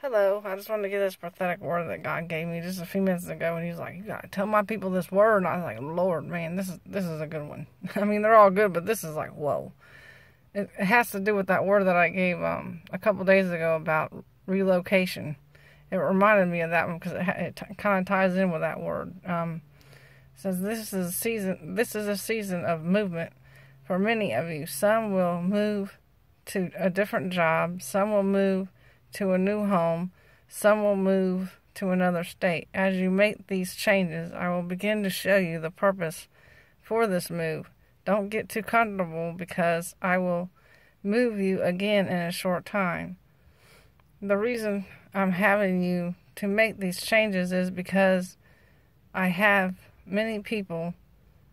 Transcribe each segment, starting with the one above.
Hello, I just wanted to get this prophetic word that God gave me just a few minutes ago, and He was like, "You gotta tell my people this word." And I was like, "Lord, man, this is a good one." I mean, they're all good, but this is like, whoa. It has to do with that word that I gave a couple days ago about relocation. It reminded me of that one because it kind of ties in with that word. It says this is a season. This is a season of movement for many of you. Some will move to a different job. Some will move to a new home. Some will move to another state. As you make these changes, I will begin to show you the purpose for this move. Don't get too comfortable because I will move you again in a short time. The reason I'm having you to make these changes is because I have many people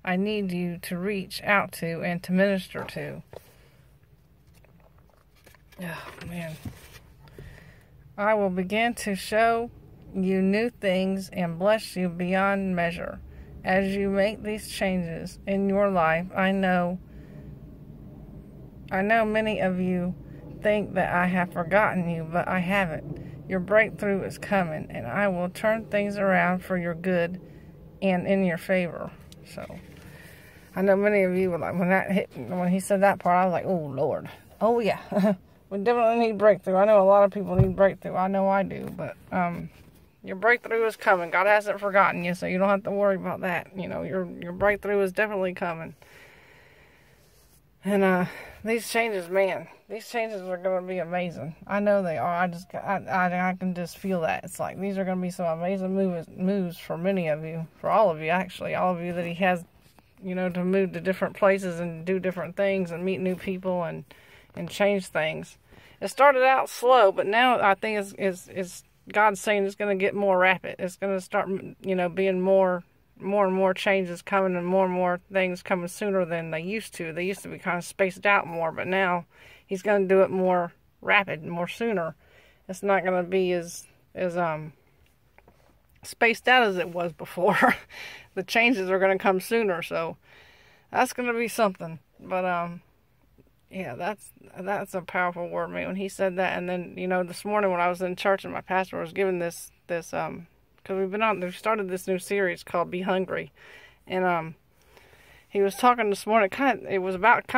I need you to reach out to and to minister to. Oh, man. I will begin to show you new things and bless you beyond measure. As you make these changes in your life, I know many of you think that I have forgotten you, but I haven't. Your breakthrough is coming, and I will turn things around for your good and in your favor. So, I know many of you were like, when he said that part, I was like, oh, Lord. Oh, yeah. We definitely need breakthrough. I know a lot of people need breakthrough. I know I do, but your breakthrough is coming. God hasn't forgotten you, so you don't have to worry about that. You know, your breakthrough is definitely coming. And these changes, man, these changes are going to be amazing. I know they are. I can just feel that. It's like these are going to be some amazing moves for many of you, for all of you actually, all of you that He has, to move to different places and do different things and meet new people and change things. It started out slow, but now I think it's God's saying it's going to get more rapid. It's going to start, being more and more changes coming and more things coming sooner than they used to. They used to be kind of spaced out more, but now He's going to do it more rapid and more sooner. It's not going to be as spaced out as it was before. The changes are going to come sooner, so that's going to be something. But yeah, that's a powerful word, man. When he said that, and then this morning when I was in church and my pastor was giving this because we started this new series called Be Hungry, and he was talking this morning. It was about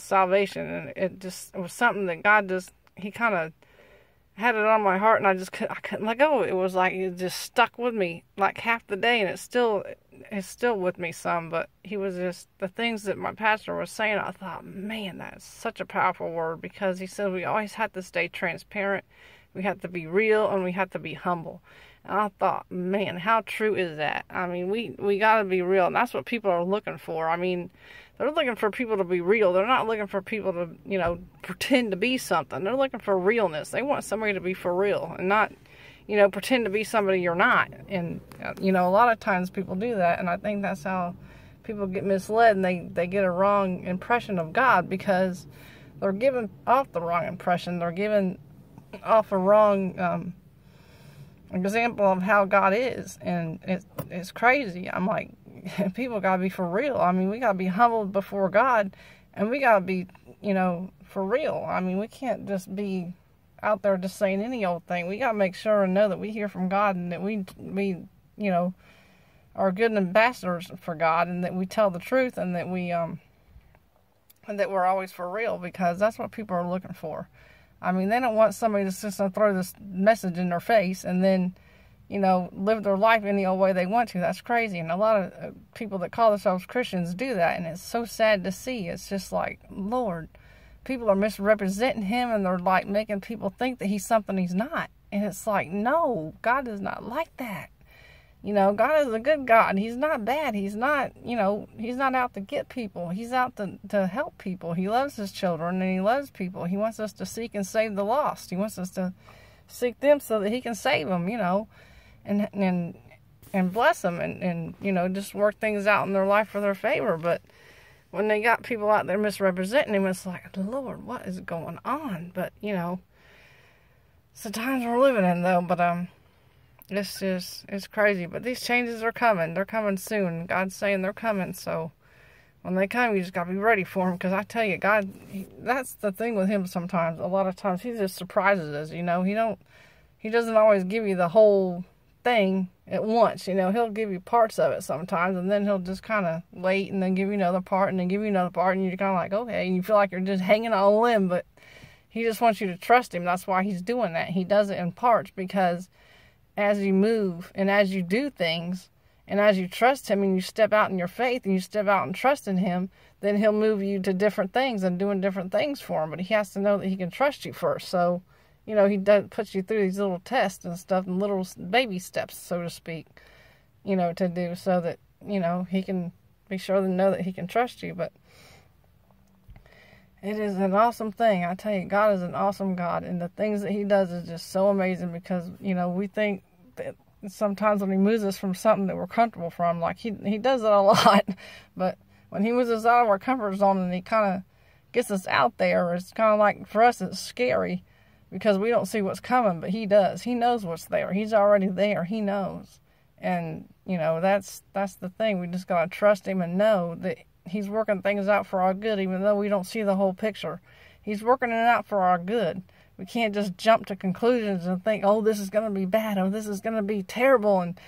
salvation, and it was something that God He kind of had it on my heart, and I couldn't let go. It was like it just stuck with me like half the day, and it's still with me some, but he was just, the things that my pastor was saying, I thought, man, that's such a powerful word, because he said we always have to stay transparent, we have to be real, and we have to be humble. And I thought, man, how true is that? I mean, we got to be real, and that's what people are looking for. I mean, they're looking for people to be real. They're not looking for people to, pretend to be something. They're looking for realness. They want somebody to be for real and not, pretend to be somebody you're not. And, a lot of times people do that, and I think that's how people get misled, and they get a wrong impression of God, because they're giving off the wrong impression. They're giving off a wrong example of how God is, and it's crazy. I'm like, people gotta be for real. I mean, we gotta be humbled before God, and we gotta be, for real. I mean, we can't just be out there just saying any old thing. We gotta make sure and know that we hear from God, and that we are good ambassadors for God, and that we tell the truth, and that we're always for real, because that's what people are looking for. I mean, they don't want somebody to just throw this message in their face and then, live their life any old way they want to. That's crazy. And a lot of people that call themselves Christians do that. And it's so sad to see. It's just like, Lord, people are misrepresenting Him, and they're like making people think that He's something He's not. And it's like, no, God is not like that. God is a good God. He's not bad. He's not, He's not out to get people. He's out to help people. He loves His children, and He loves people. He wants us to seek and save the lost. He wants us to seek them so that He can save them, and bless them, and just work things out in their life for their favor. But when they got people out there misrepresenting Him, it's like, Lord, what is going on? But, it's the times we're living in, though. But, it's crazy. But these changes are coming. They're coming soon. God's saying they're coming. So when they come, you just got to be ready for them. Because I tell you, God, that's the thing with Him sometimes. A lot of times, He just surprises us. He don't He doesn't always give you the whole thing at once. You know, he'll give you parts of it sometimes, and then he'll just kind of wait and then give you another part and then give you another part, and you're kind of like, okay, and you feel like you're just hanging on a limb, but he just wants you to trust him. That's why he's doing that. He does it in parts, because as you move and as you do things and as you trust him and you step out in your faith and you step out and trust in him, then he'll move you to different things and doing different things for him. But he has to know that he can trust you first. So, you know, he puts you through these little tests and stuff and little baby steps, so to speak, you know, to do so that, you know, he can be sure to know that he can trust you. But it is an awesome thing. I tell you, God is an awesome God, and the things that he does is just so amazing, because, you know, we think that sometimes when he moves us from something that we're comfortable from, like he does it a lot, but when he moves us out of our comfort zone and he kind of gets us out there, it's kind of like, for us, it's scary because we don't see what's coming, but he does. He knows what's there. He's already there. He knows. And, you know, that's the thing. We just got to trust him and know that he's working things out for our good, even though we don't see the whole picture. He's working it out for our good. We can't just jump to conclusions and think, oh, this is going to be bad, or this is going to be terrible, and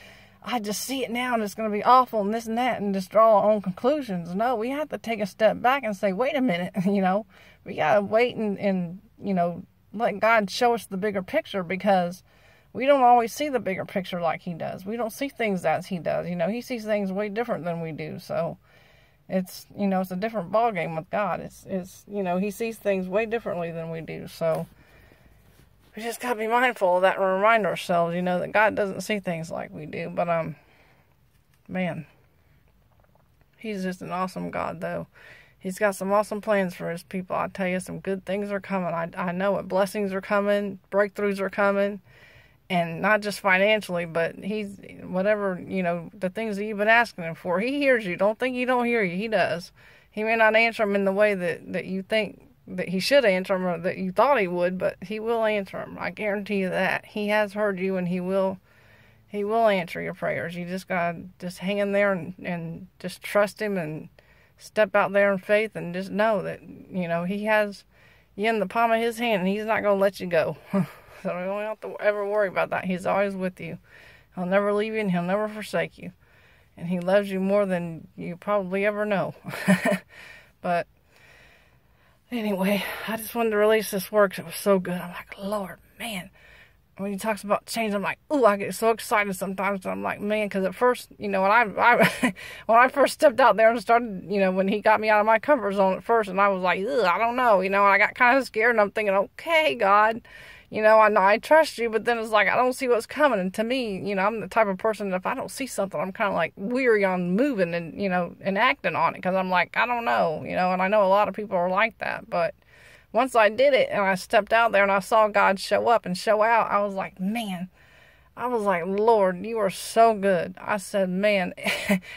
I just see it now and it's going to be awful and this and that, and just draw our own conclusions. No, we have to take a step back and say, wait a minute, you know, we got to wait and, you know, let God show us the bigger picture, because we don't always see the bigger picture like he does. We don't see things as he does. You know, he sees things way different than we do. So it's, you know, it's a different ballgame with God. It's, you know, he sees things way differently than we do. So we just got to be mindful of that and remind ourselves, you know, that God doesn't see things like we do. But, man, he's just an awesome God, though. He's got some awesome plans for his people. I tell you, some good things are coming. I know it. Blessings are coming. Breakthroughs are coming. And not just financially, but he's, whatever, you know, the things that you've been asking him for, he hears you. Don't think he don't hear you. He does. He may not answer them in the way that you think that he should answer them, or that you thought he would, but he will answer them. I guarantee you that. He has heard you, and he will answer your prayers. You just got to just hang in there and just trust him and step out there in faith, and just know that, you know, he has you in the palm of his hand, and he's not going to let you go. So you don't have to ever worry about that. He's always with you. He'll never leave you, and he'll never forsake you. And he loves you more than you probably ever know. But anyway, I just wanted to release this word because it was so good. I'm like, Lord, man. When he talks about change, I'm like, ooh, I get so excited sometimes. I'm like, man, because at first, you know, when I first stepped out there and started, you know, when he got me out of my comfort zone at first, and I was like, ugh, I don't know, you know, and I got kind of scared, and I'm thinking, okay, God, you know, I know I trust you, but then it's like, I don't see what's coming. And to me, you know, I'm the type of person that if I don't see something, I'm kind of like weary on moving and, you know, and acting on it, because I'm like, I don't know, you know, and I know a lot of people are like that. But once I did it and I stepped out there and I saw God show up and show out, I was like, man, I was like, Lord, you are so good. I said, man,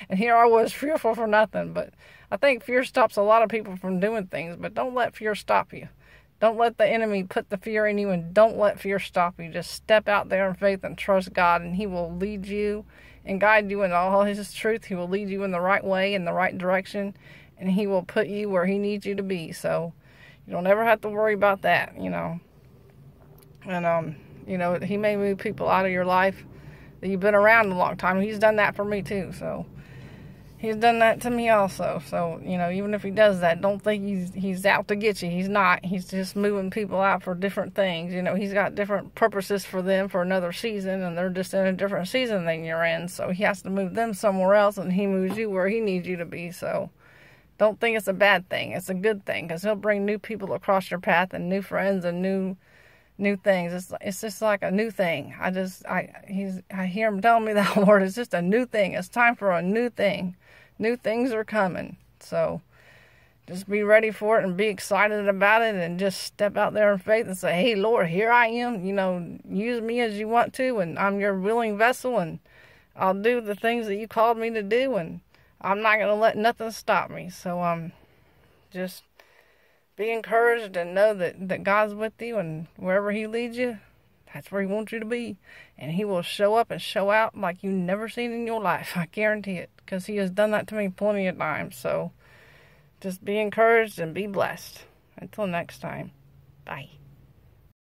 and here I was fearful for nothing. But I think fear stops a lot of people from doing things, but don't let fear stop you. Don't let the enemy put the fear in you, and don't let fear stop you. Just step out there in faith and trust God, and he will lead you and guide you in all his truth. He will lead you in the right way, in the right direction, and he will put you where he needs you to be. So you don't ever have to worry about that, you know. And, you know, he may move people out of your life that you've been around a long time. He's done that for me too, so he's done that to me also. So, you know, even if he does that, don't think he's out to get you. He's not. He's just moving people out for different things. You know, he's got different purposes for them for another season, and they're just in a different season than you're in. So he has to move them somewhere else, and he moves you where he needs you to be. So don't think it's a bad thing. It's a good thing, because he'll bring new people across your path, and new friends, and new things. It's just like a new thing. I hear him telling me that word. It's just a new thing. It's time for a new thing. New things are coming. So just be ready for it and be excited about it, and just step out there in faith and say, hey, Lord, here I am. You know, use me as you want to, and I'm your willing vessel, and I'll do the things that you called me to do, and I'm not going to let nothing stop me. So just be encouraged and know that God's with you, and wherever he leads you, that's where he wants you to be. And he will show up and show out like you've never seen in your life. I guarantee it, because he has done that to me plenty of times. So just be encouraged and be blessed. Until next time, bye.